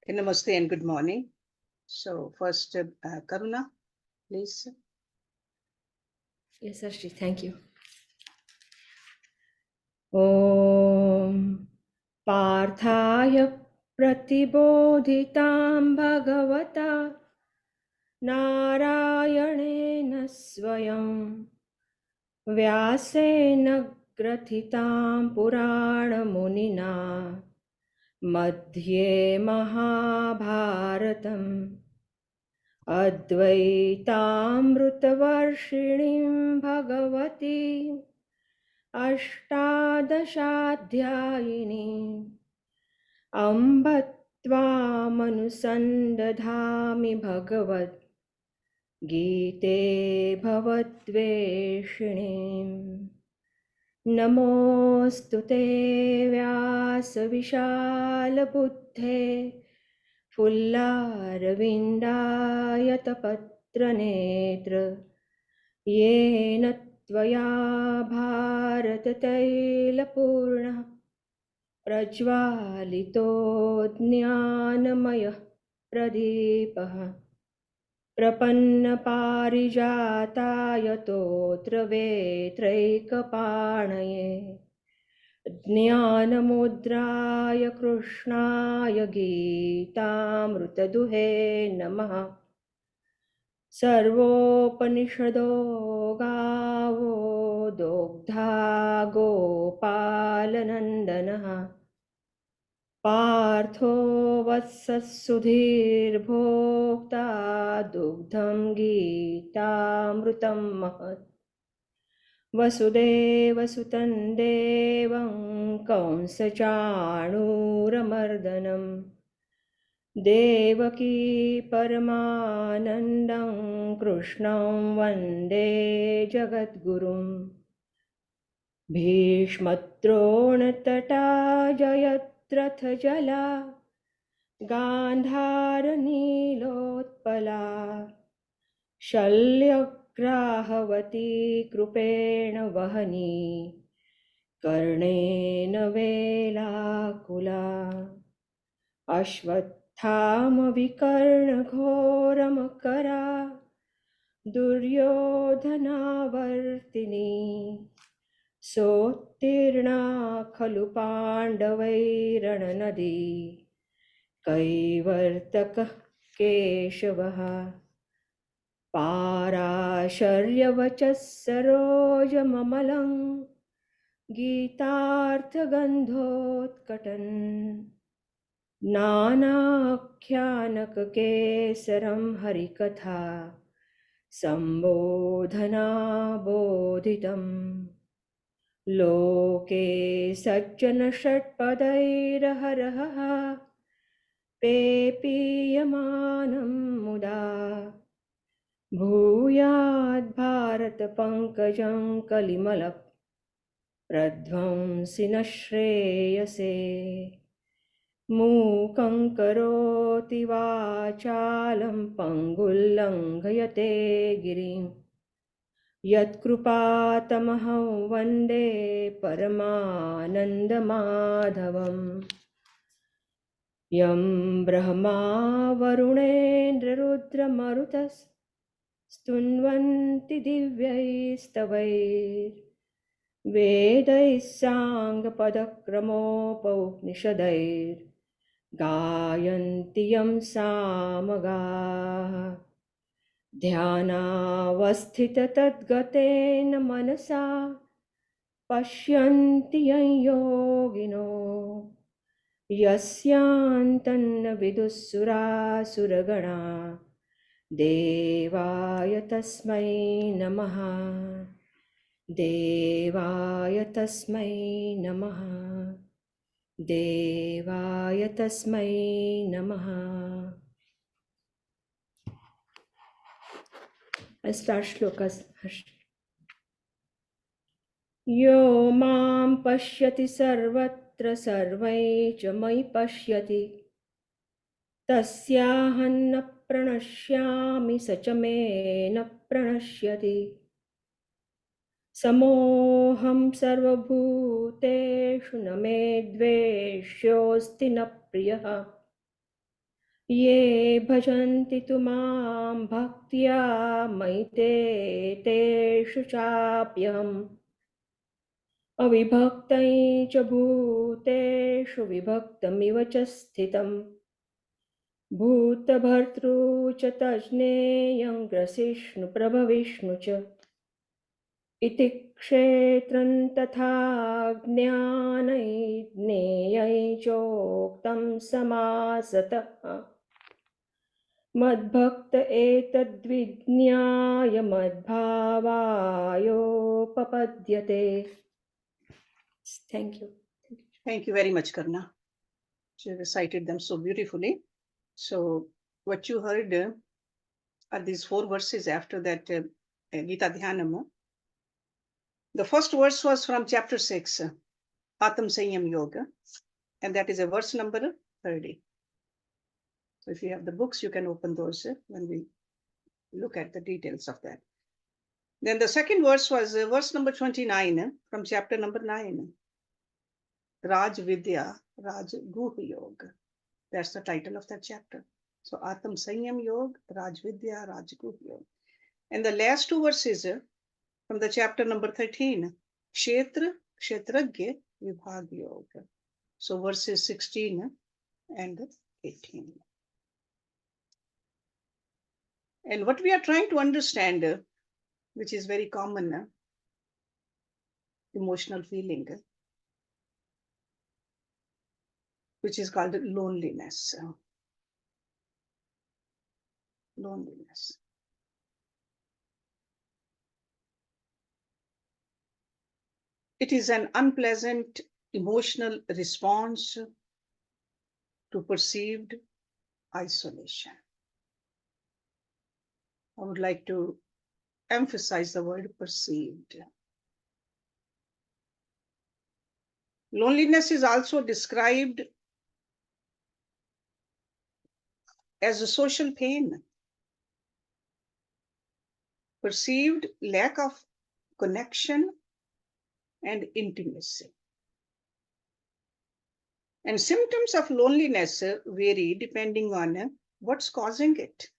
Namaste and good morning. So first, Karuna, please. Yes, Hersh, thank you. Om Parthaya Pratibodhitam Bhagavata Narayanena Swayam Vyasena Grathitam Purana Munina Madhye Mahabharatam Advaitaamrutavarshiniം Bhagavati Ashtadashaധ്यायिनी Amba Tvāmanusandadhāmi Bhagavad Gīte Bhavatveshinim Namostute Vyasa Vishala Buddhe Fullaravindayatapatra Netra Yena Tvaya Bharatatailapurna Prajvalito Jnanamaya Pradipah Prapanna Parijataya Totra Vetraikapanaye Jnanamudraya Krishnaya Gitamrutaduhe Namaha Sarvopanishado Gavo Dogdha Gopalanandanaha Partho Vatsasudhir Bhokta Dugdham Gitamrutam Mahat Vasudeva Sutan Devam Kamsachanuramardanam Devaki Paramanandam Krishnam Vande Jagadgurum Bhishmatronatata Jayatratha Jala Gandhara Nilotpala Shalyagrahavati Krupena Vahani Karnena Velakula Ashvathama Vikarna Ghoramakara Duryodhana Vartini Sotirna Khalu Pandavairananadi Kaivartaka Keshavaha Parasharyavachas Sarojamamalam Gitarthagandhotkatan Nanakyanakakesaram Harikatha Sambodhana Bodhitam Loke Sajjana Shatpadairaharaha Pepiyamanam Muda Bhuyad Bharat Pankajam Kalimalap Pradvamsina Shreyase Mukhaṁ karoti vācālam pangullangayate girim Yat krupātamaham vande paramanandamadhavam Yam brahma varunendra rudra marutas stunvanti divyaistavais Vedais sanga padakramopaupnishadair Gayanti yam samagaha Dhyanavasthita tadgatena manasa Pashyanti yan yogino Yasyantanna vidussura suragana Devaya tasmai namaha Devaya tasmai namaha Devaya tasmai namaha. I start shlokas. Yo mam pashyati sarvatra sarvai cha mai pashyati tasyahan na pranashyami sacha me na pranashyati Samoham sarvabhuteshu na me dveshyosti na priyaha ये भजन्ति तु मां भक्त्या मयि तेषु चाप्यहम् अविभक्तै च भूतेषु विभक्तमिव च स्थितम् भूतभर्तृ च तज्ज्ञेयं ग्रसिष्णुप्रभविष्णु च इति क्षेत्रं तथा ज्ञानै ज्ञेयै चोक्तं समासतः मद्भक्त एतद्विज्ञाय मद्भावायोपपद्यते. Thank you. Thank you very much, Karna. She recited them so beautifully. So what you heard are these 4 verses after that Gita Dhyanam. The first verse was from chapter 6, Atam Sanyam Yoga, and that is a verse number 30. So if you have the books, you can open those when we look at the details of that. Then the second verse was verse number 29 from chapter number 9, Raj Vidya, Raj Guh Yoga. That's the title of that chapter. So Atam Sanyam Yoga, Raj Vidya, Raj Guh Yoga. And the last 2 verses from the chapter number 13, Kshetra, Kshetragya, Vibhag Yoga. So verses 16 and 18. And what we are trying to understand, which is very common, emotional feeling, which is called loneliness. Loneliness. It is an unpleasant emotional response to perceived isolation. I would like to emphasize the word perceived. Loneliness is also described as a social pain, perceived lack of connection and intimacy. And symptoms of loneliness vary depending on what's causing it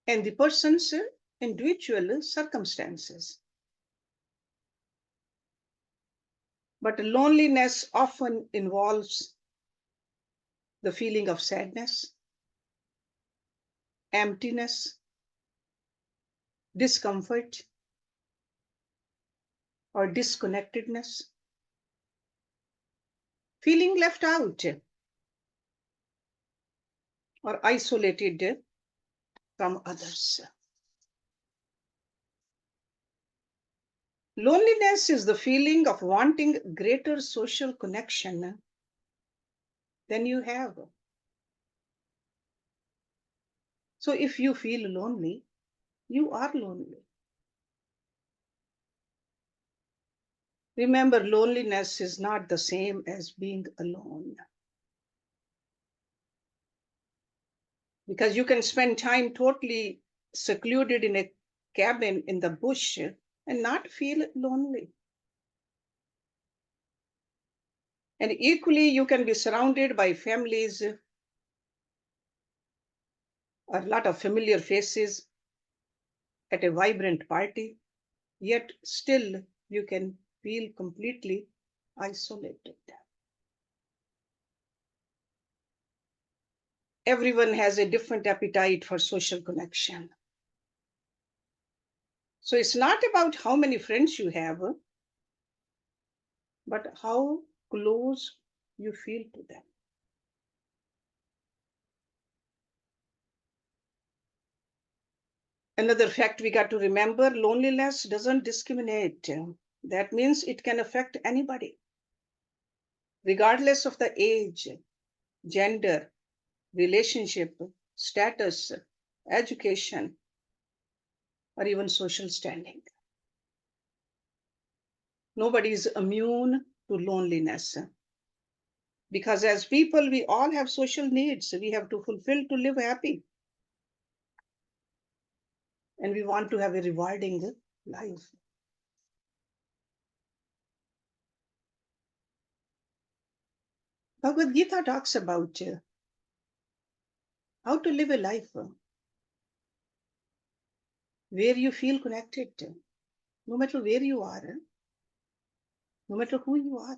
and the person's individual circumstances. But loneliness often involves the feeling of sadness, emptiness, discomfort, or disconnectedness, feeling left out or isolated from others. Loneliness is the feeling of wanting greater social connection than you have. So if you feel lonely, you are lonely. Remember, loneliness is not the same as being alone. Because you can spend time totally secluded in a cabin in the bush and not feel lonely. And equally, you can be surrounded by families or a lot of familiar faces at a vibrant party, yet still you can feel completely isolated. Everyone has a different appetite for social connection. So it's not about how many friends you have, but how close you feel to them. Another fact we got to remember, loneliness doesn't discriminate. That means it can affect anybody, regardless of the age, gender, relationship, status, education, or even social standing. Nobody is immune to loneliness. Because as people, we all have social needs we have to fulfill to live happy. And we want to have a rewarding life. Bhagavad Gita talks about how to live a life where you feel connected, no matter where you are, no matter who you are.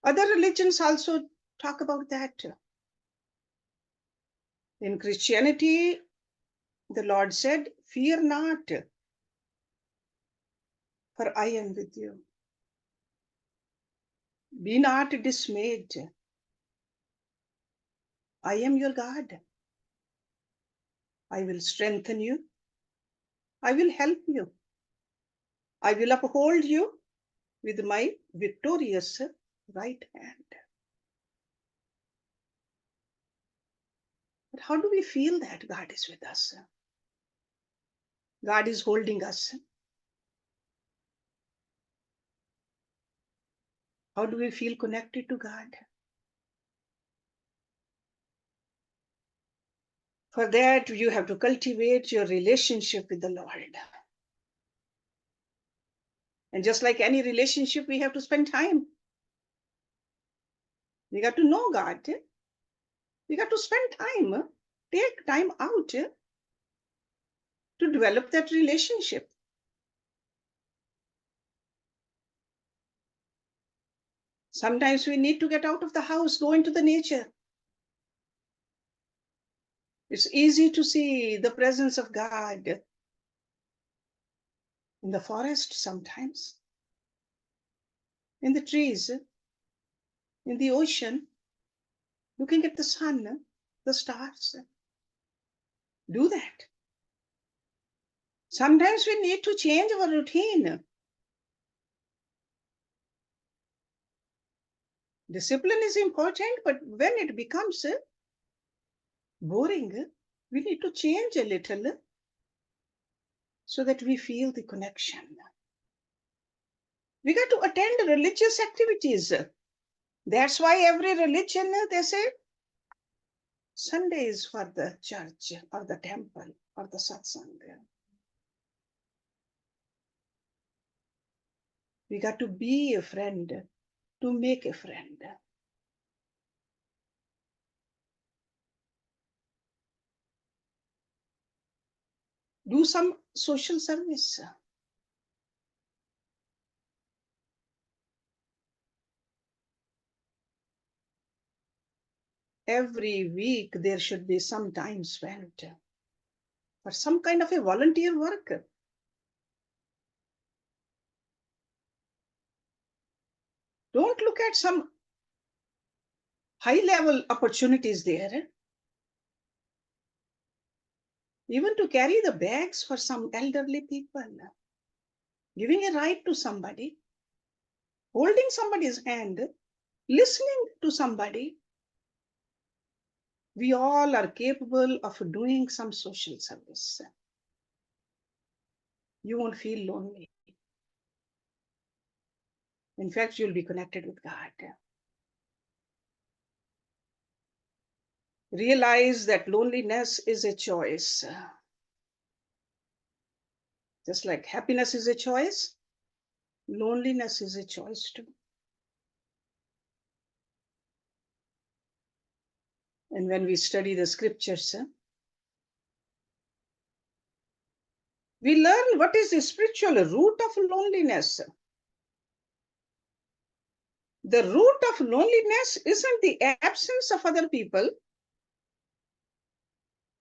Other religions also talk about that. In Christianity, the Lord said, "Fear not, for I am with you. Be not dismayed. I am your God. I will strengthen you. I will help you. I will uphold you with my victorious right hand." But how do we feel that God is with us? God is holding us. How do we feel connected to God? For that, you have to cultivate your relationship with the Lord. And just like any relationship, we have to spend time. We got to know God. We got to spend time, take time out to develop that relationship. Sometimes we need to get out of the house, go into the nature. It's easy to see the presence of God in the forest sometimes, in the trees, in the ocean, looking at the sun, the stars. Do that. Sometimes we need to change our routine. Discipline is important, but when it becomes boring, we need to change a little so that we feel the connection. We got to attend religious activities. That's why every religion, they say, Sunday is for the church or the temple or the satsang. We got to be a friend to make a friend. Do some social service. Every week there should be some time spent for some kind of a volunteer work. Don't look at some high-level opportunities there. Even to carry the bags for some elderly people, giving a ride to somebody, holding somebody's hand, listening to somebody. We all are capable of doing some social service. You won't feel lonely. In fact, you'll be connected with God. Realize that loneliness is a choice. Just like happiness is a choice, loneliness is a choice too. And when we study the scriptures, we learn what is the spiritual root of loneliness. The root of loneliness isn't the absence of other people,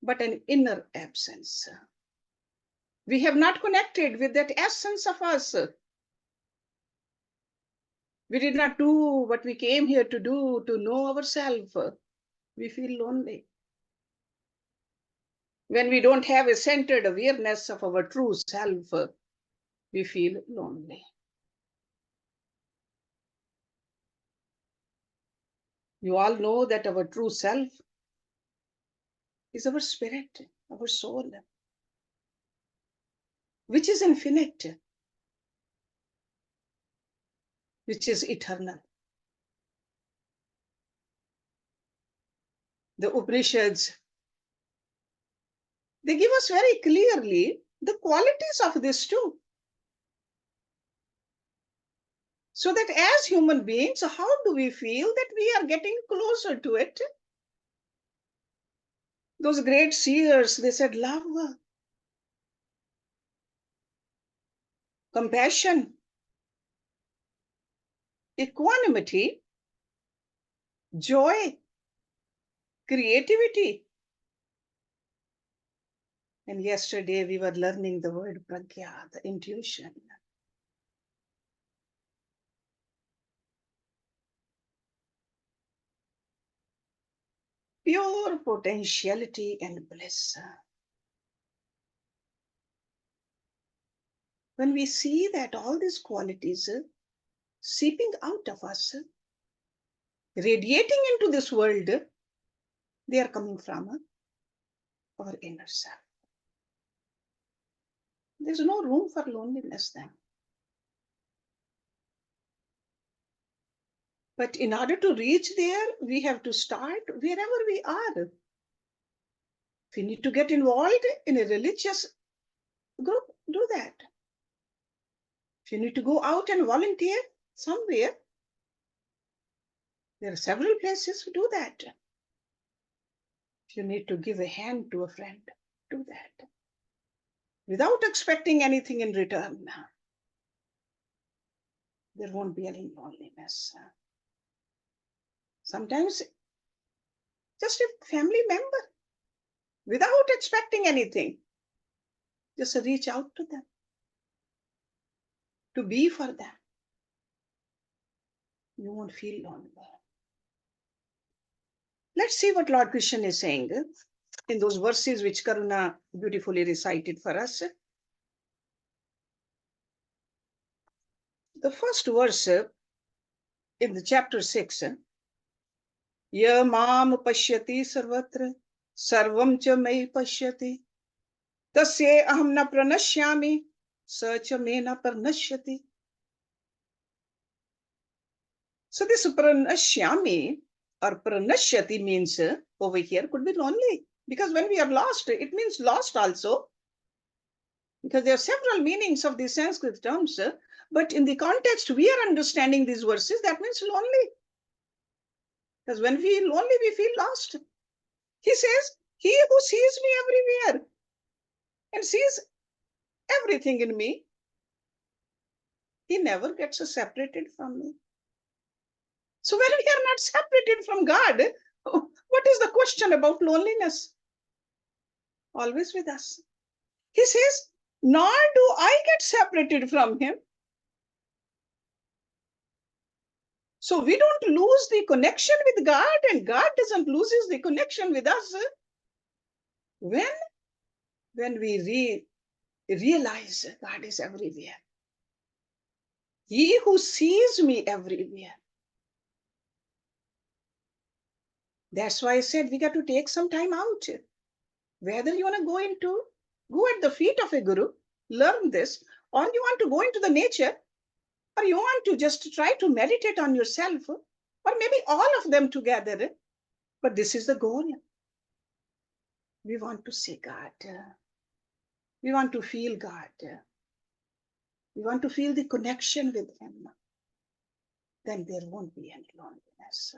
but an inner absence. We have not connected with that essence of us. We did not do what we came here to do, to know ourselves. We feel lonely. When we don't have a centered awareness of our true self, we feel lonely. You all know that our true self is our spirit, our soul, which is infinite, which is eternal. The Upanishads, they give us very clearly the qualities of this too. So that as human beings, how do we feel that we are getting closer to it? Those great seers, they said love, compassion, equanimity, joy, creativity. And yesterday we were learning the word pragya, the intuition. Pure potentiality and bliss. When we see that all these qualities seeping out of us, radiating into this world, they are coming from our inner self. There's no room for loneliness then. But in order to reach there, we have to start wherever we are. If we need to get involved in a religious group, do that. If you need to go out and volunteer somewhere, there are several places to do that. If you need to give a hand to a friend, do that. Without expecting anything in return, there won't be any loneliness. Sometimes just a family member, without expecting anything, just reach out to them, to be for them. You won't feel lonely. Let's see what Lord Krishna is saying in those verses which Karuna beautifully recited for us. The first verse in the chapter 6, Ya mam pashyati sarvatra sarvam cha mai pashyati tasye aham na pranashyami sa cha me na pranashyati. So this pranashyami or pranashyati means over here could be lonely, because when we are lost, it means lost also, because there are several meanings of these Sanskrit terms, but in the context we are understanding these verses, that means lonely. Because when we feel lonely, we feel lost. He says, he who sees me everywhere and sees everything in me, he never gets separated from me. So when we are not separated from God, what is the question about loneliness? Always with us. He says, nor do I get separated from him. So we don't lose the connection with God, and God doesn't lose the connection with us when we realize God is everywhere. He who sees me everywhere. That's why I said we got to take some time out. Whether you want to go at the feet of a guru, learn this, or you want to go into the nature, or you want to just try to meditate on yourself, or maybe all of them together. But this is the goal. We want to see God. We want to feel God. We want to feel the connection with him. Then there won't be any loneliness.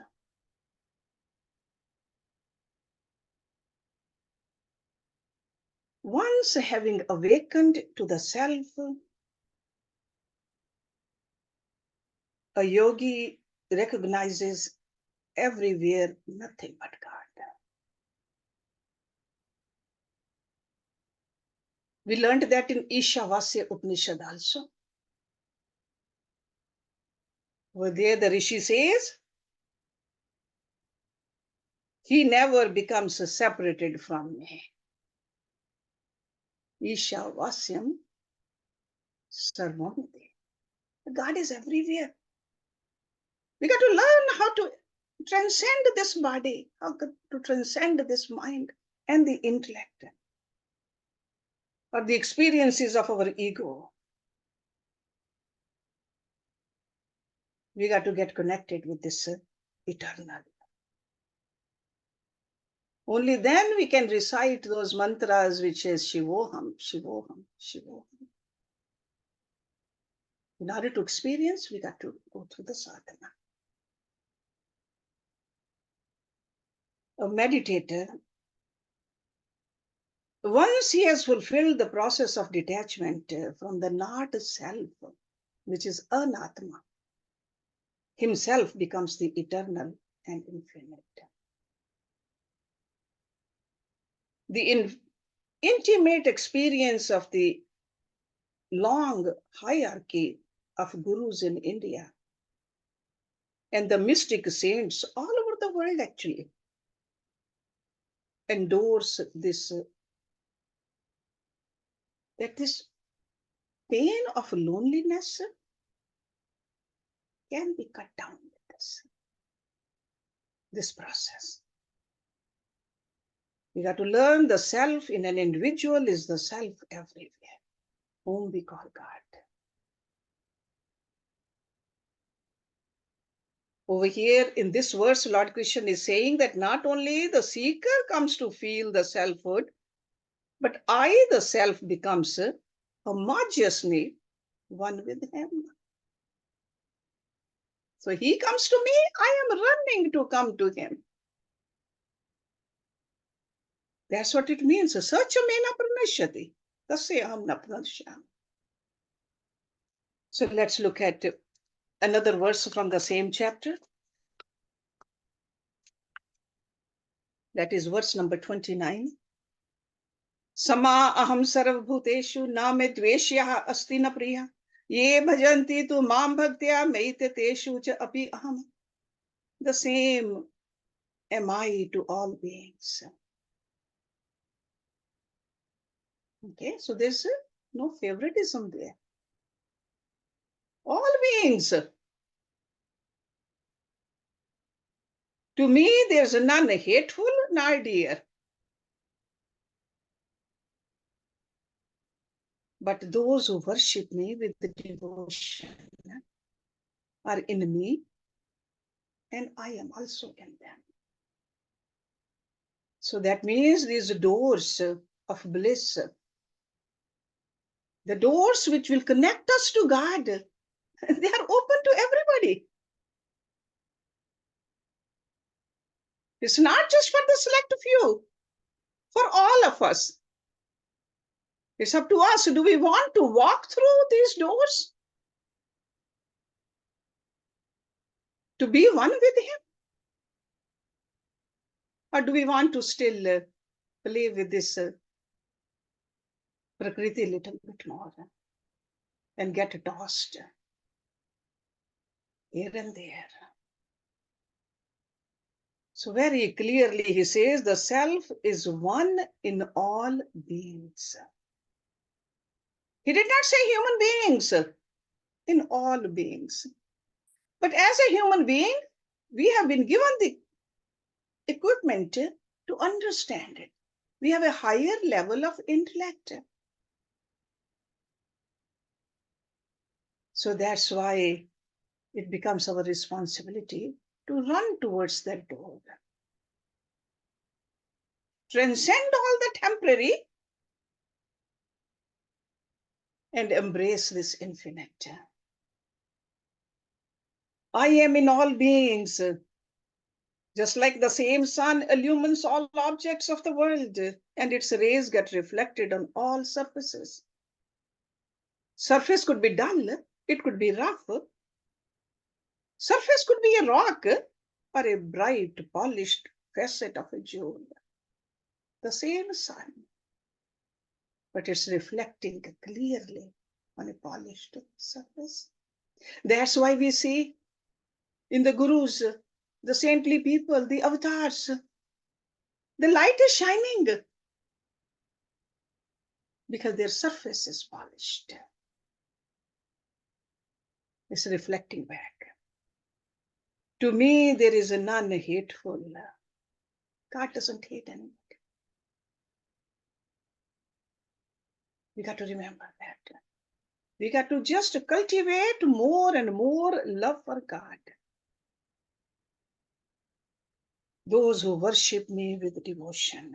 Once having awakened to the self, a yogi recognizes everywhere nothing but God. We learned that in Ishavasya Upanishad also. Over there the Rishi says, he never becomes separated from me. Ishavasyam sarvamati. God is everywhere. We got to learn how to transcend this body, how to transcend this mind and the intellect, or the experiences of our ego. We got to get connected with this eternal. Only then we can recite those mantras which is Shivoham, Shivoham, Shivoham. In order to experience, we got to go through the sadhana. A meditator, once he has fulfilled the process of detachment from the not self, which is anatma, himself becomes the eternal and infinite. The intimate experience of the long hierarchy of gurus in India and the mystic saints all over the world actually endorse this, that this pain of loneliness can be cut down with this process. We got to learn the self in an individual is the self everywhere, whom we call God. Over here in this verse, Lord Krishna is saying that not only the seeker comes to feel the selfhood, but I, the self, becomes homogeneously one with him. So he comes to me, I am running to come to him. That's what it means. Sacha mena pranashyati. Tasya aham na pranashyam. So let's look at another verse from the same chapter. That is verse number 29. Sama aham sarvabhuteshu na me dveshyah asti na priya. Ye bhajanti tu mam bhaktya meite teshu cha api aham. The same am I to all beings. Okay, so there's no favoritism there. All beings. To me, there's none hateful nor dear. But those who worship me with the devotion are in me, and I am also in them. So that means these doors of bliss, the doors which will connect us to God, they are open to everybody. It's not just for the select few, for all of us. It's up to us. Do we want to walk through these doors? To be one with him? Or do we want to still play with this prakriti a little bit more and get tossed here and there? So very clearly he says the self is one in all beings. He did not say human beings, in all beings. But as a human being, we have been given the equipment to understand it. We have a higher level of intellect. So that's why it becomes our responsibility to run towards that door. Transcend all the temporary and embrace this infinite. I am in all beings. Just like the same sun illumines all objects of the world, and its rays get reflected on all surfaces. Surface could be dull, it could be rough. Surface could be a rock or a bright, polished facet of a jewel. The same sun, but it's reflecting clearly on a polished surface. That's why we see in the gurus, the saintly people, the avatars, the light is shining because their surface is polished. It's reflecting back. To me, there is none hateful. God doesn't hate anybody. We got to remember that. We got to just cultivate more and more love for God. Those who worship me with devotion.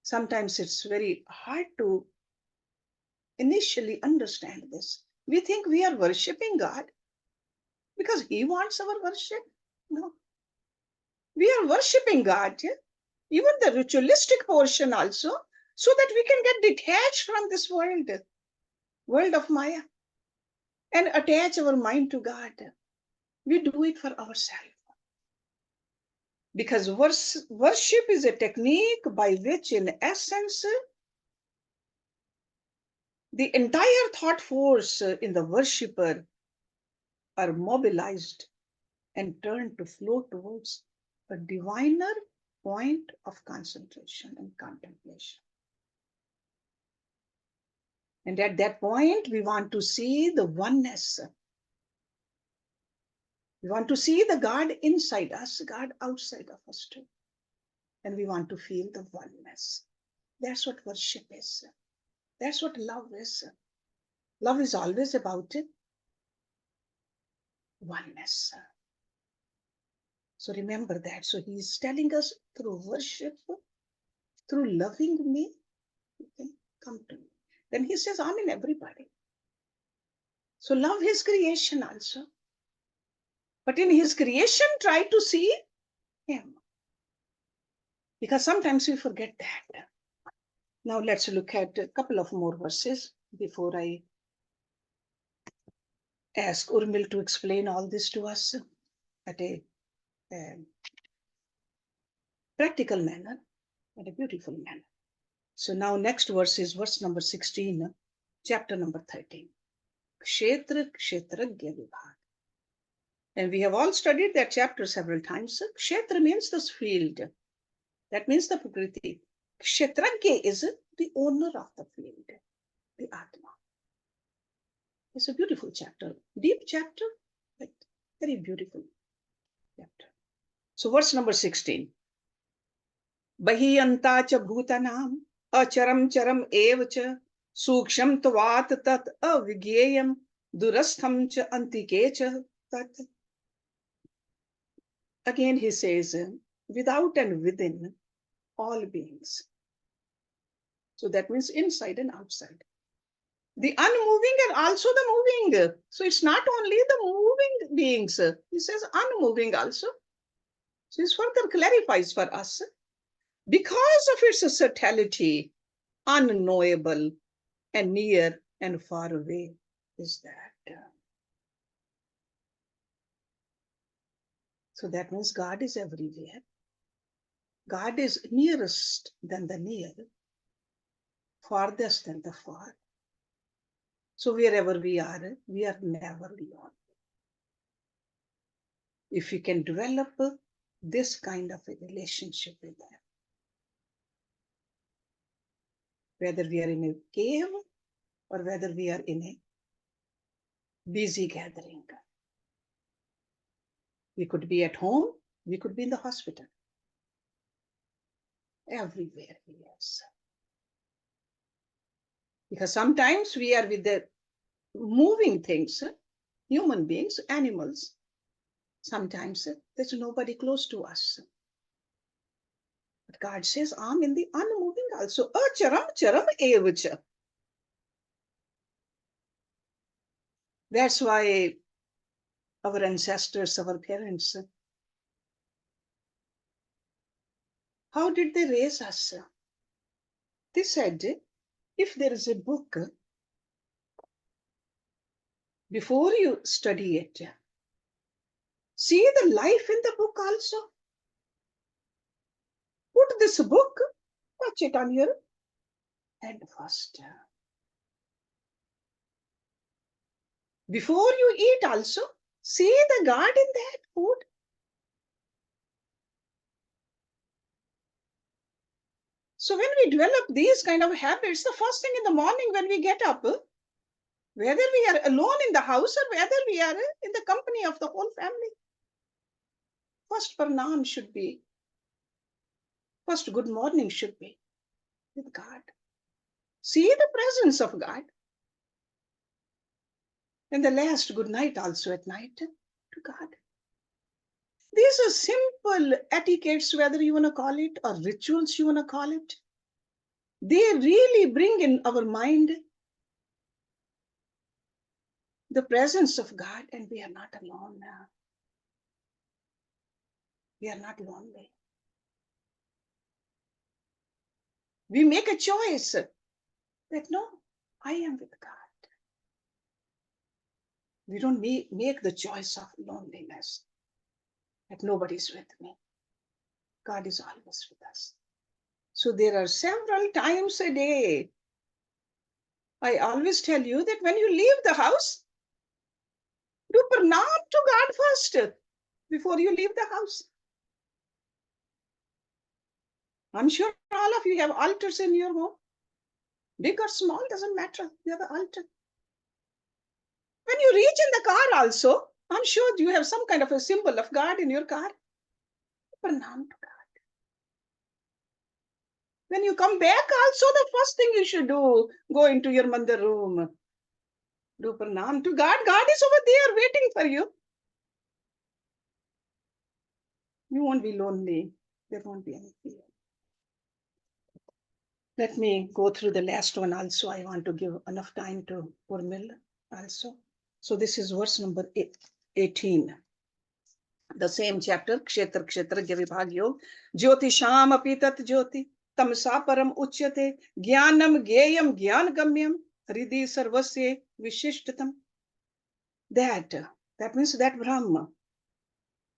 Sometimes it's very hard to initially understand this. We think we are worshipping God because He wants our worship. No. We are worshipping God, even the ritualistic portion also, so that we can get detached from this world of Maya, and attach our mind to God. We do it for ourselves. Because worship is a technique by which, in essence, the entire thought force in the worshipper are mobilized and turned to flow towards a diviner point of concentration and contemplation. And at that point, we want to see the oneness. We want to see the God inside us, God outside of us too. And we want to feel the oneness. That's what worship is. That's what love is. Love is always about oneness. So remember that. So he's telling us, through worship, through loving me, you can come to me. Then he says, I'm in everybody. So love his creation also. But in his creation, try to see him. Because sometimes we forget that. Now let's look at a couple of more verses before I ask Urmil to explain all this to us at a practical manner, at a beautiful manner. So now next verse is verse number 16, chapter number 13. Kshetra Kshetragya Vibhag. And we have all studied that chapter several times. Kshetra means this field. That means the Prakriti. Kshetragya is the owner of the field, the Atma. It's a beautiful chapter, deep chapter, but very beautiful chapter. So verse number 16. Bahiyanta cha bhutanam acharam charam evacha suksham tvat tat avigyeyam durastham cha antike cha tat. Again he says, without and within all beings. So that means inside and outside. The unmoving and also the moving. So it's not only the moving beings. He says unmoving also. So this further clarifies for us. Because of its subtlety, unknowable and near and far away is that. So that means God is everywhere. God is nearest than the near, farthest than the far. So wherever we are never alone. If we can develop this kind of a relationship with them, whether we are in a cave or whether we are in a busy gathering. We could be at home, we could be in the hospital. Everywhere he is. Because sometimes we are with the moving things, human beings, animals. Sometimes there's nobody close to us. But God says, I'm in the unmoving also. Acharam charam evacha. That's why our ancestors, our parents, how did they raise us? They said, if there is a book, before you study it, see the life in the book also. Put this book, touch it on your head first. Before you eat also, see the God in that food. So when we develop these kind of habits, the first thing in the morning when we get up, whether we are alone in the house or whether we are in the company of the whole family, first pranam should be, first good morning should be with God. See the presence of God. And the last good night also at night to God. These are simple etiquettes, whether you want to call it, or rituals you want to call it. They really bring in our mind the presence of God, and we are not alone now. We are not lonely. We make a choice that no, I am with God. We don't make the choice of loneliness, that nobody's with me. God is always with us. So there are several times a day. I always tell you that when you leave the house, do pranam to God first before you leave the house. I'm sure all of you have altars in your home. Big or small, doesn't matter. You have an altar. When you reach in the car also, I'm sure you have some kind of a symbol of God in your car. Pranam to God. When you come back also, the first thing you should do, go into your mandir room. Do pranam to God. God is over there waiting for you. You won't be lonely. There won't be any fear. Let me go through the last one also. I want to give enough time to Urmil also. So this is verse number 18. The same chapter, Kshetra Vibhag Yog, Jyoti Sham Apitat Jyoti, Tamsa Param Uchyate, Jnanam Geyam Jnana Gamyam, Hridi Sarvasya Vishishtatam. That means that Brahma,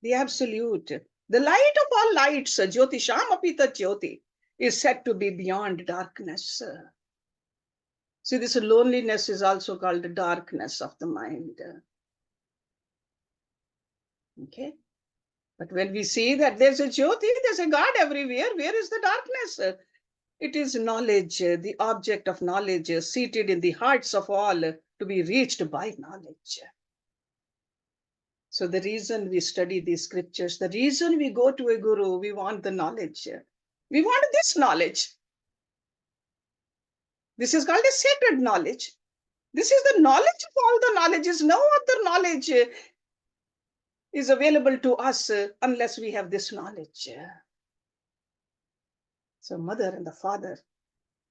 the absolute, the light of all lights, Jyoti Sham Apitat Jyoti, is said to be beyond darkness. See, this loneliness is also called the darkness of the mind. Okay? But when we see that there's a Jyoti, there's a God everywhere, where is the darkness? It is knowledge, the object of knowledge, seated in the hearts of all, to be reached by knowledge. So the reason we study these scriptures, the reason we go to a guru, we want the knowledge. We want this knowledge. This is called a sacred knowledge. This is the knowledge of all the knowledges. No other knowledge is available to us unless we have this knowledge. So mother and the father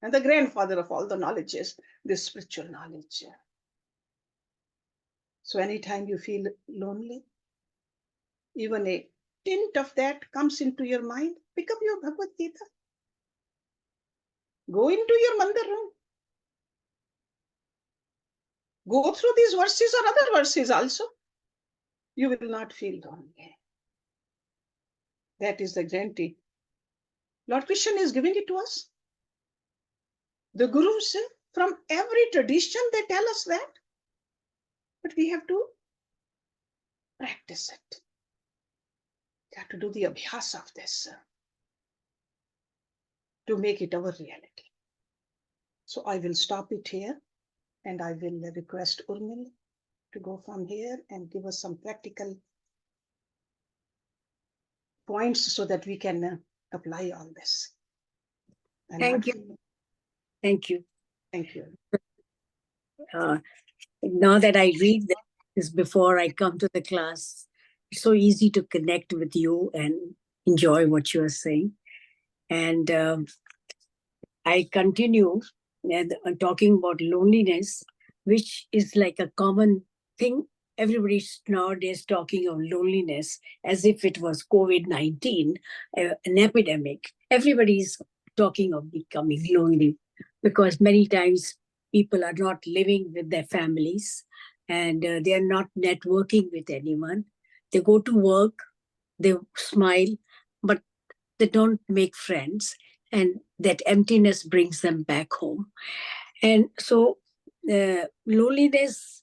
and the grandfather of all the knowledges, this spiritual knowledge. So anytime you feel lonely, even a tint of that comes into your mind, pick up your Bhagavad Gita. Go into your mandir room. Go through these verses or other verses also. You will not feel lonely. That is the guarantee. Lord Krishna is giving it to us. The gurus from every tradition, they tell us that. But we have to practice it. We have to do the abhyas of this to make it our reality. So I will stop it here and I will request Urmil to go from here and give us some practical points so that we can apply all this. Thank you. Thank you. Thank you. Now that I read this before I come to the class, it's so easy to connect with you and enjoy what you are saying. And I continue talking about loneliness, which is like a common thing. Everybody's nowadays talking of loneliness as if it was COVID-19, an epidemic. Everybody's talking of becoming lonely because many times people are not living with their families and they are not networking with anyone. They go to work, they smile, but they don't make friends. And that emptiness brings them back home. And so loneliness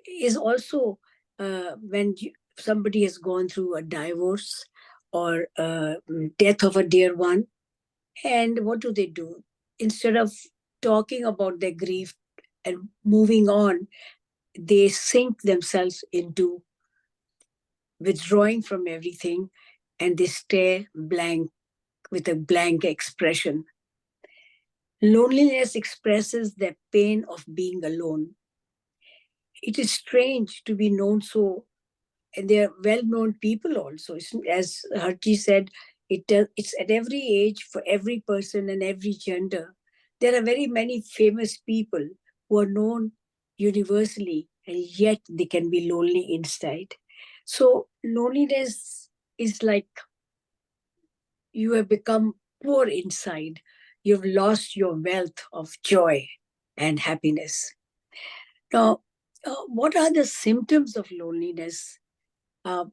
is also when somebody has gone through a divorce or death of a dear one. And what do? Instead of talking about their grief and moving on, they sink themselves into withdrawing from everything and they stare blank with a blank expression. Loneliness expresses the pain of being alone. It is strange to be known so, and they are well-known people also. As Hersh said, it's at every age, for every person and every gender. There are very many famous people who are known universally and yet they can be lonely inside. So loneliness is like you have become poor inside. You've lost your wealth of joy and happiness. Now, what are the symptoms of loneliness? Uh,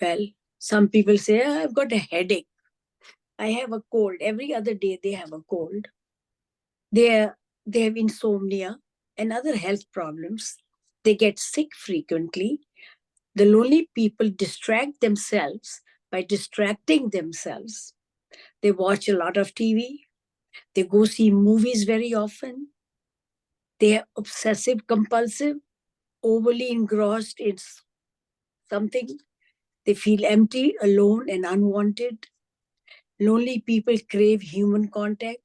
well, some people say, I've got a headache. I have a cold. Every other day they have a cold. They have insomnia and other health problems. They get sick frequently. The lonely people distract themselves by distracting themselves. They watch a lot of TV. They go see movies very often. They are obsessive compulsive, overly engrossed in something. They feel empty, alone, and unwanted. Lonely people crave human contact.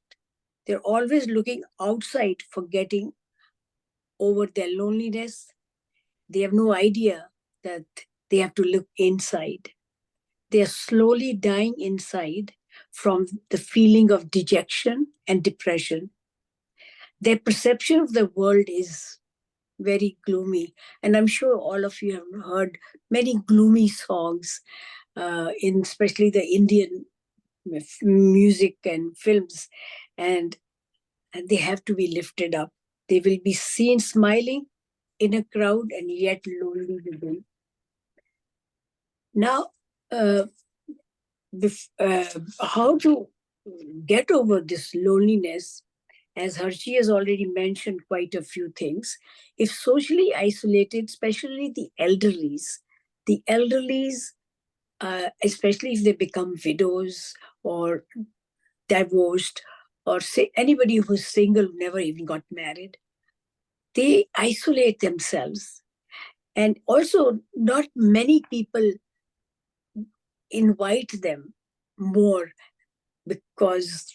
They're always looking outside for getting over their loneliness. They have no idea that they have to look inside. They are slowly dying inside from the feeling of dejection and depression. Their perception of the world is very gloomy. And I'm sure all of you have heard many gloomy songs, in especially the Indian music and films. And they have to be lifted up. They will be seen smiling in a crowd and yet lonely within. Now, how to get over this loneliness? As Hershey has already mentioned quite a few things. If socially isolated, especially the elderlies, especially if they become widows or divorced, or say anybody who's single, never even got married, they isolate themselves. And also, not many people invite them more because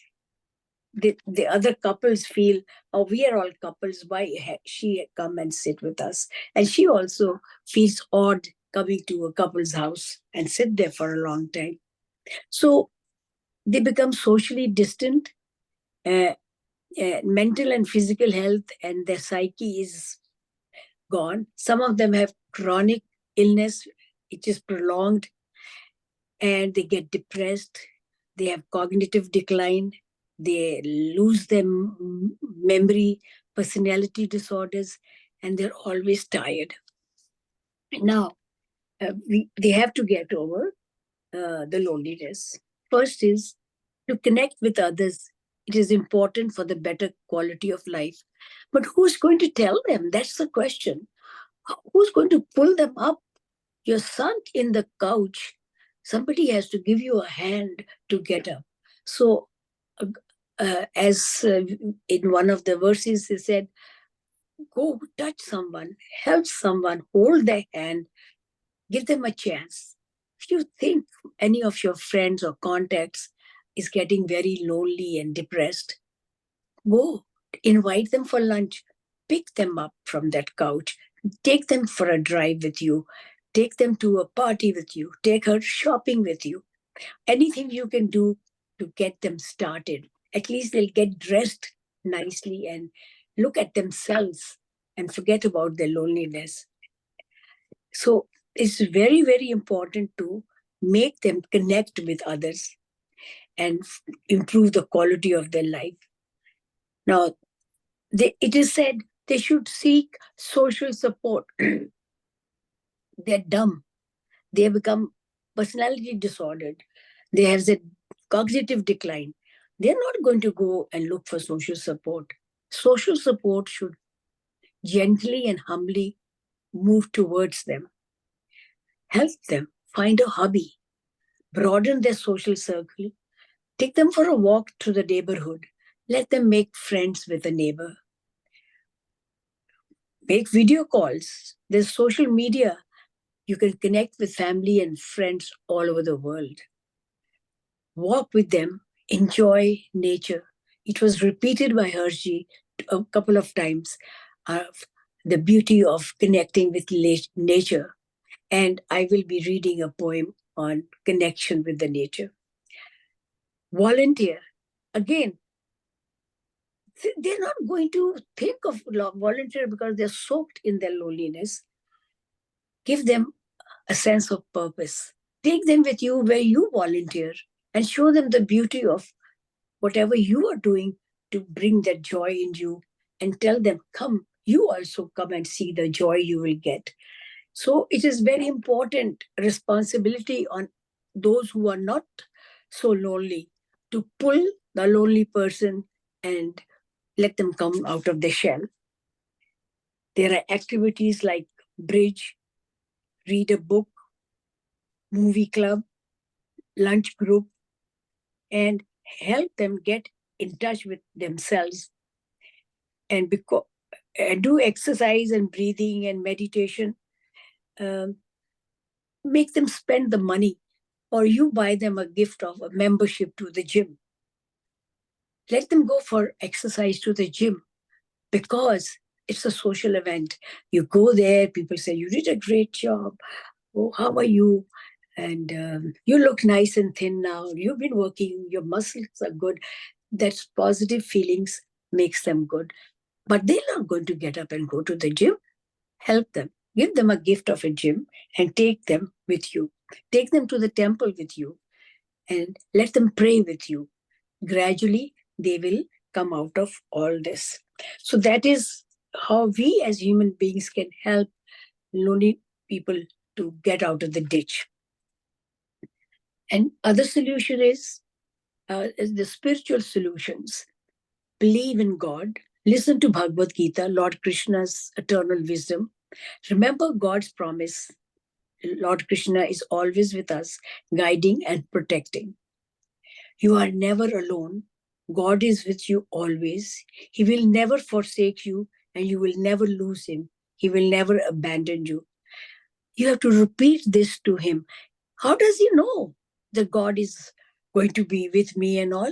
the other couples feel, oh, we are all couples, why she come and sit with us? And she also feels odd coming to a couple's house and sit there for a long time. So they become socially distant. Mental and physical health and their psyche is gone. Some of them have chronic illness, it is prolonged, and they get depressed. They have cognitive decline. They lose their memory, personality disorders, and they're always tired. Now, they have to get over the loneliness. First is to connect with others. It is important for the better quality of life. But who's going to tell them? That's the question. Who's going to pull them up? You're sunk in the couch. Somebody has to give you a hand to get up. So, as in one of the verses, he said, go touch someone, help someone, hold their hand, give them a chance. If you think any of your friends or contacts is getting very lonely and depressed, go invite them for lunch, pick them up from that couch, take them for a drive with you, take them to a party with you, take her shopping with you. Anything you can do to get them started. At least they'll get dressed nicely and look at themselves and forget about their loneliness. So it's very, very important to make them connect with others and improve the quality of their life. Now, it is said they should seek social support. They're dumb. They have become personality disordered. They have the cognitive decline. They're not going to go and look for social support. Social support should gently and humbly move towards them. Help them find a hobby, broaden their social circle, take them for a walk through the neighborhood, let them make friends with a neighbor. Make video calls. There's social media. You can connect with family and friends all over the world. Walk with them, enjoy nature. It was repeated by Hershey a couple of times, the beauty of connecting with nature. And I will be reading a poem on connection with the nature. Volunteer. Again, they're not going to think of volunteer because they're soaked in their loneliness. Give them a sense of purpose. Take them with you where you volunteer and show them the beauty of whatever you are doing to bring that joy in you, and tell them, come, you also come and see the joy you will get. So it is very important responsibility on those who are not so lonely to pull the lonely person and let them come out of the shell. There are activities like bridge, read a book, movie club, lunch group, and help them get in touch with themselves and do exercise and breathing and meditation. Make them spend the money, or you buy them a gift of a membership to the gym. Let them go for exercise to the gym because it's a social event. You go there, people say, you did a great job. Oh, how are you? And you look nice and thin now. You've been working, your muscles are good. That's positive feelings makes them good. But they're not going to get up and go to the gym. Help them. Give them a gift of a gym and take them with you. Take them to the temple with you and let them pray with you. Gradually, they will come out of all this. So that is how we as human beings can help lonely people to get out of the ditch. And other solution is the spiritual solutions. Believe in God. Listen to Bhagavad Gita, Lord Krishna's eternal wisdom. Remember God's promise. Lord Krishna is always with us, guiding and protecting. You are never alone. God is with you always. He will never forsake you, and you will never lose him. He will never abandon you. You have to repeat this to him. How does he know that God is going to be with me and all?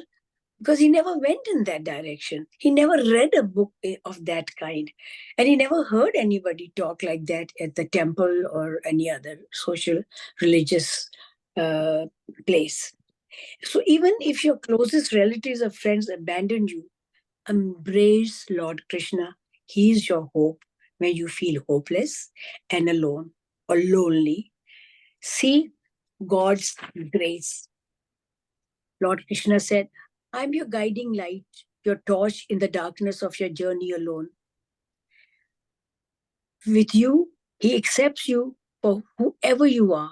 Because he never went in that direction. He never read a book of that kind. And he never heard anybody talk like that at the temple or any other social, religious place. So even if your closest relatives or friends abandon you, embrace Lord Krishna. He is your hope when you feel hopeless and alone or lonely. See God's grace. Lord Krishna said, I'm your guiding light, your torch in the darkness of your journey alone. With you, he accepts you for whoever you are.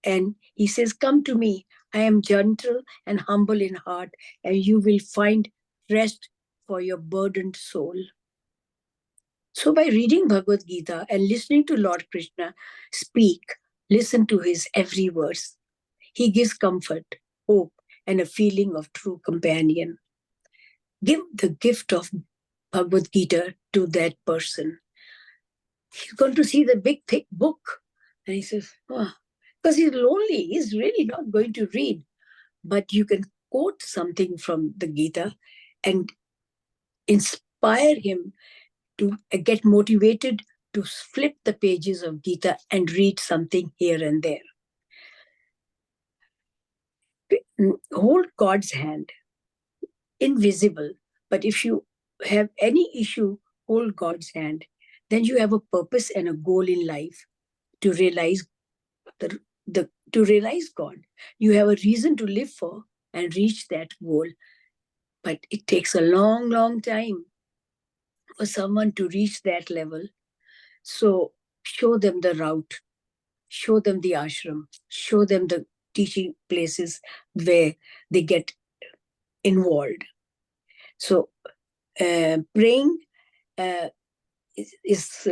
And he says, come to me. I am gentle and humble in heart, and you will find rest for your burdened soul. So by reading Bhagavad Gita and listening to Lord Krishna speak, listen to his every verse. He gives comfort, hope, and a feeling of true companion. Give the gift of Bhagavad Gita to that person. He's going to see the big, thick book. And he says, oh, because he's lonely, he's really not going to read. But you can quote something from the Gita and inspire him to get motivated to flip the pages of Gita and read something here and there. Hold God's hand, invisible. But if you have any issue, hold God's hand. Then you have a purpose and a goal in life to realize to realize God. You have a reason to live for and reach that goal. But it takes a long, long time for someone to reach that level. So show them the route, show them the ashram, show them the teaching places where they get involved. So praying is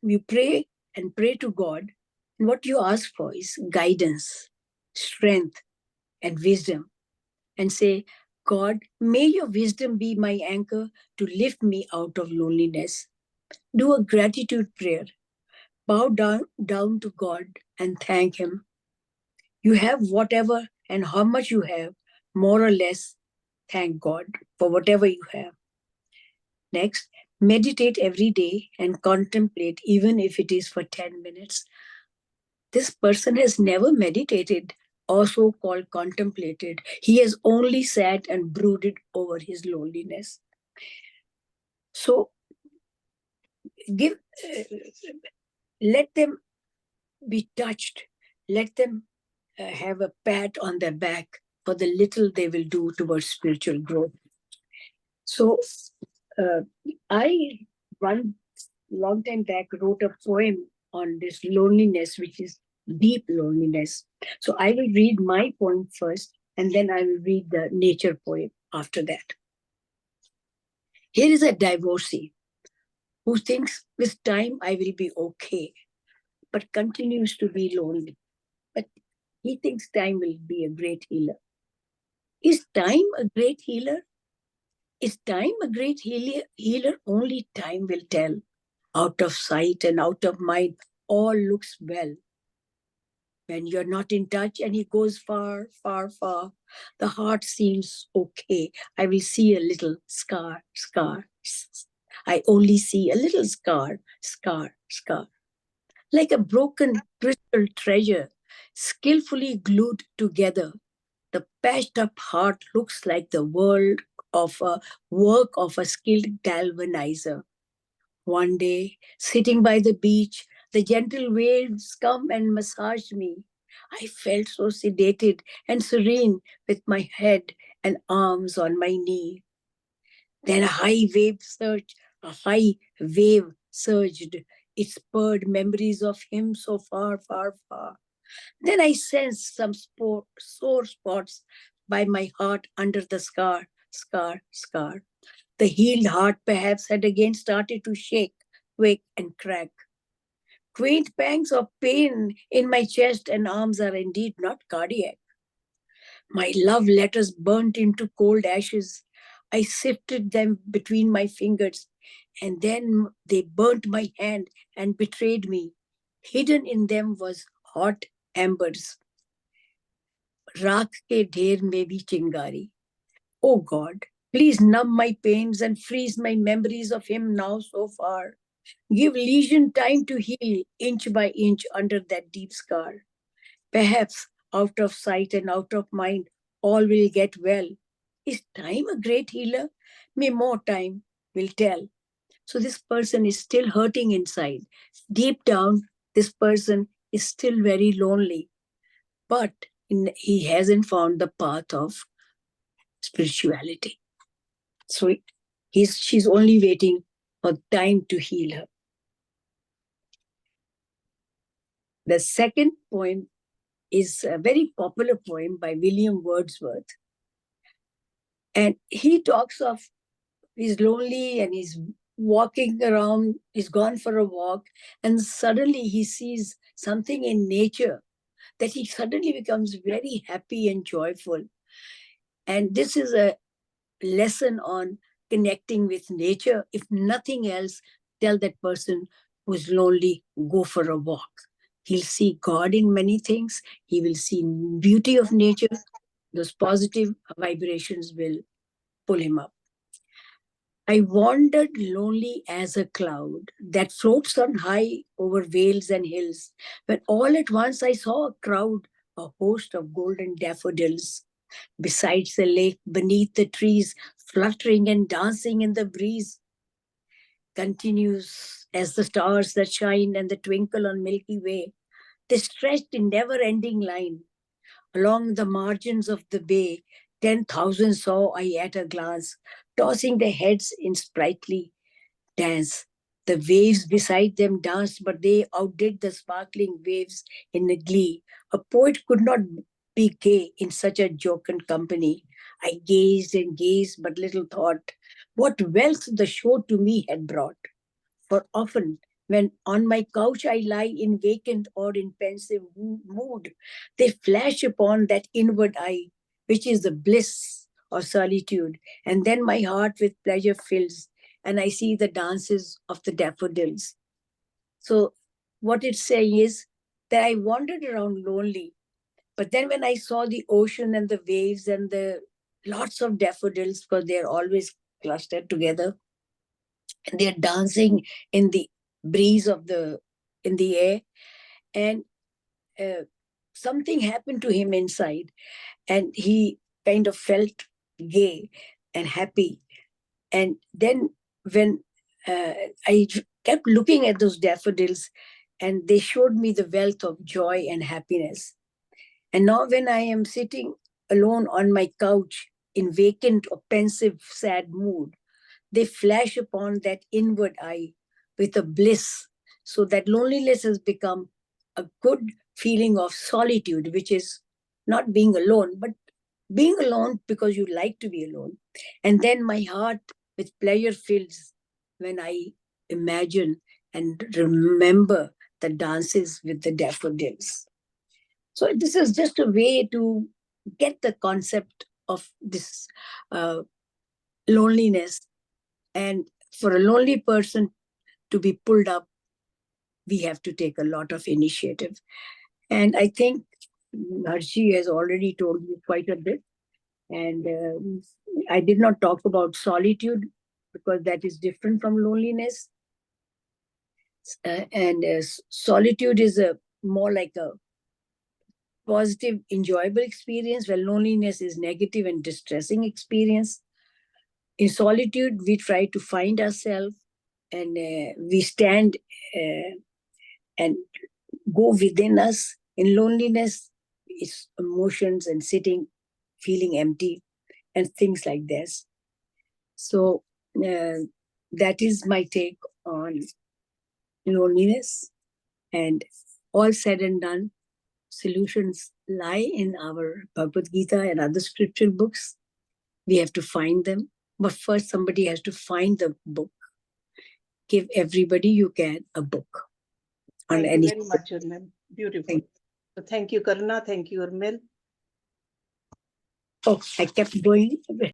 you pray and pray to God. And what you ask for is guidance, strength, and wisdom. And say, God, may your wisdom be my anchor to lift me out of loneliness. Do a gratitude prayer. Bow down to God and thank him. You have whatever and how much you have, more or less, thank God for whatever you have. Next, meditate every day and contemplate, even if it is for 10 minutes. This person has never meditated or so-called contemplated. He has only sat and brooded over his loneliness. So let them be touched. Let them have a pat on their back for the little they will do towards spiritual growth. So I, one long time back, wrote a poem on this loneliness, which is deep loneliness. So I will read my poem first, and then I will read the nature poem after that. Here is a divorcee who thinks with time I will be okay, but continues to be lonely. But he thinks time will be a great healer. Is time a great healer? Is time a great healer? Only time will tell. Out of sight and out of mind, all looks well. When you're not in touch and he goes far, far, far, the heart seems okay. I will see a little scar. I only see a little scar. Like a broken crystal treasure, skillfully glued together. The patched up heart looks like the work of a skilled galvanizer. One day, sitting by the beach, the gentle waves come and massage me. I felt so sedated and serene with my head and arms on my knee. Then a high wave surged. It spurred memories of him so far, far, far. Then I sensed some sore spots by my heart under the scar. The healed heart perhaps had again started to shake, quake, and crack. Quaint pangs of pain in my chest and arms are indeed not cardiac. My love letters burnt into cold ashes. I sifted them between my fingers, and then they burnt my hand and betrayed me. Hidden in them was hot embers. Raak ke dher mein bhi chingari. Oh God, please numb my pains and freeze my memories of him now so far. Give lesion time to heal inch by inch under that deep scar. Perhaps out of sight and out of mind, all will get well. Is time a great healer? May more time will tell. So this person is still hurting inside. Deep down, this person is still very lonely, but he hasn't found the path of spirituality. So she's only waiting for time to heal her. The second poem is a very popular poem by William Wordsworth. And he talks of he's lonely and he's walking around, he's gone for a walk, and suddenly he sees something in nature that he suddenly becomes very happy and joyful. And this is a lesson on connecting with nature. If nothing else, tell that person who's lonely, go for a walk. He'll see God in many things. He will see beauty of nature. Those positive vibrations will pull him up. I wandered lonely as a cloud that floats on high over vales and hills, when all at once I saw a crowd, a host of golden daffodils, besides the lake, beneath the trees, fluttering and dancing in the breeze. Continues as the stars that shine and the twinkle on Milky Way. They stretched in never-ending line. Along the margins of the bay, 10,000 saw I at a glance, tossing their heads in sprightly dance. The waves beside them danced, but they outdid the sparkling waves in a glee. A poet could not be gay in such a jocund company. I gazed and gazed, but little thought what wealth the show to me had brought. For often, when on my couch I lie in vacant or in pensive mood, they flash upon that inward eye, which is the bliss of solitude. And then my heart with pleasure fills, and I see the dances of the daffodils. So what it's saying is that I wandered around lonely, but then when I saw the ocean and the waves and the lots of daffodils, because they're always clustered together, and they're dancing in the breeze of in the air, and something happened to him inside, and he kind of felt gay and happy. And then when I kept looking at those daffodils, and they showed me the wealth of joy and happiness. And now when I am sitting alone on my couch in vacant or pensive, sad mood, they flash upon that inward eye with a bliss, so that loneliness has become a good feeling of solitude, which is not being alone, but being alone because you like to be alone. And then my heart with pleasure fills when I imagine and remember the dances with the daffodils. So this is just a way to get the concept of this loneliness. And for a lonely person to be pulled up, we have to take a lot of initiative. And I think Hershey has already told you quite a bit. And I did not talk about solitude because that is different from loneliness. Solitude is a more like a positive, enjoyable experience, while loneliness is negative and distressing experience. In solitude, we try to find ourselves, and we stand and go within us. In loneliness, it's emotions and sitting, feeling empty, and things like this. So that is my take on loneliness. And all said and done, solutions lie in our Bhagavad Gita and other scripture books. We have to find them. But first, somebody has to find the book. Give everybody you can a book. Thank you very much, Urmil. Beautiful. So thank you, Karuna. Thank you, Urmil. Oh, I kept going.